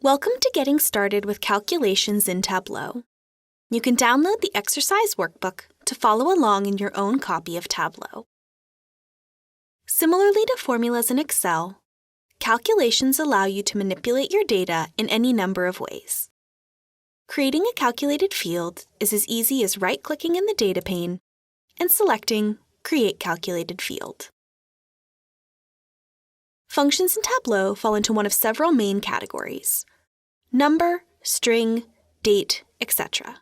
Welcome to Getting Started with Calculations in Tableau. You can download the exercise workbook to follow along in your own copy of Tableau. Similarly to formulas in Excel, calculations allow you to manipulate your data in any number of ways. Creating a calculated field is as easy as right-clicking in the data pane and selecting Create Calculated Field. Functions in Tableau fall into one of several main categories: number, string, date, etc.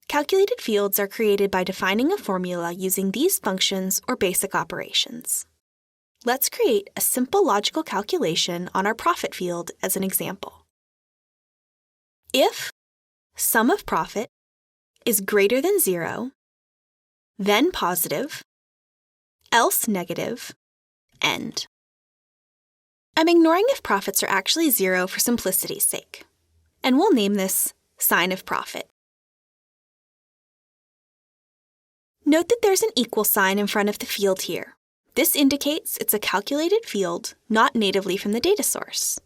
Calculated fields are created by defining a formula using these functions or basic operations. Let's create a simple logical calculation on our profit field as an example. If sum of profit is greater than 0, then positive, else negative, end. I'm ignoring if profits are actually 0 for simplicity's sake, and we'll name this sign of profit. Note that there's an equal sign in front of the field here. This indicates it's a calculated field, not natively from the data source.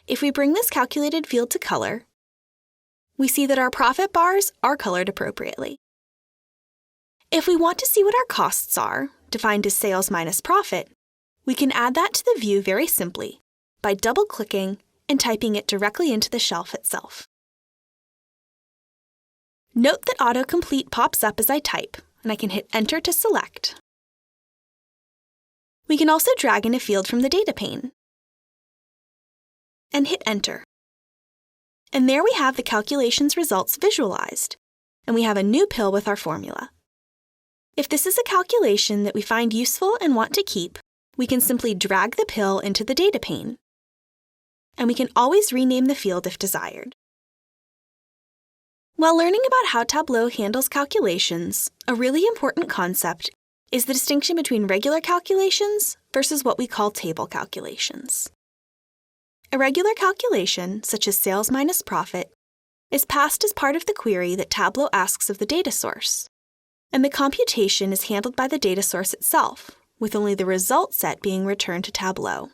If we bring this calculated field to color, we see that our profit bars are colored appropriately. If we want to see what our costs are, defined as sales minus profit, we can add that to the view very simply by double-clicking and typing it directly into the shelf itself. Note that autocomplete pops up as I type, and I can hit Enter to select. We can also drag in a field from the data pane and hit Enter. And there we have the calculation's results visualized, and we have a new pill with our formula. If this is a calculation that we find useful and want to keep, we can simply drag the pill into the data pane, and we can always rename the field if desired. While learning about how Tableau handles calculations, a really important concept is the distinction between regular calculations versus what we call table calculations. A regular calculation, such as sales minus profit, is passed as part of the query that Tableau asks of the data source, and the computation is handled by the data source itself, with only the result set being returned to Tableau.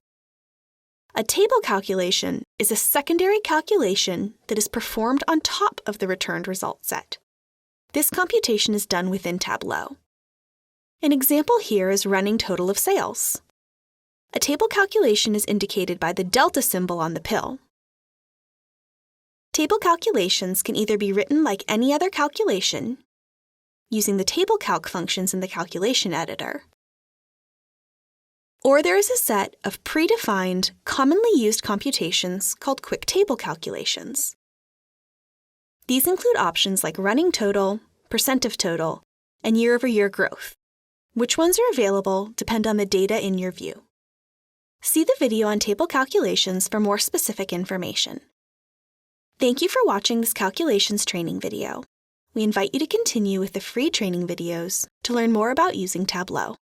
A table calculation is a secondary calculation that is performed on top of the returned result set. This computation is done within Tableau. An example here is running total of sales. A table calculation is indicated by the delta symbol on the pill. Table calculations can either be written like any other calculation, using the table calc functions in the calculation editor, or there is a set of predefined, commonly used computations called quick table calculations. These include options like running total, percent of total, and year-over-year growth. Which ones are available depend on the data in your view. See the video on table calculations for more specific information. Thank you for watching this calculations training video. We invite you to continue with the free training videos to learn more about using Tableau.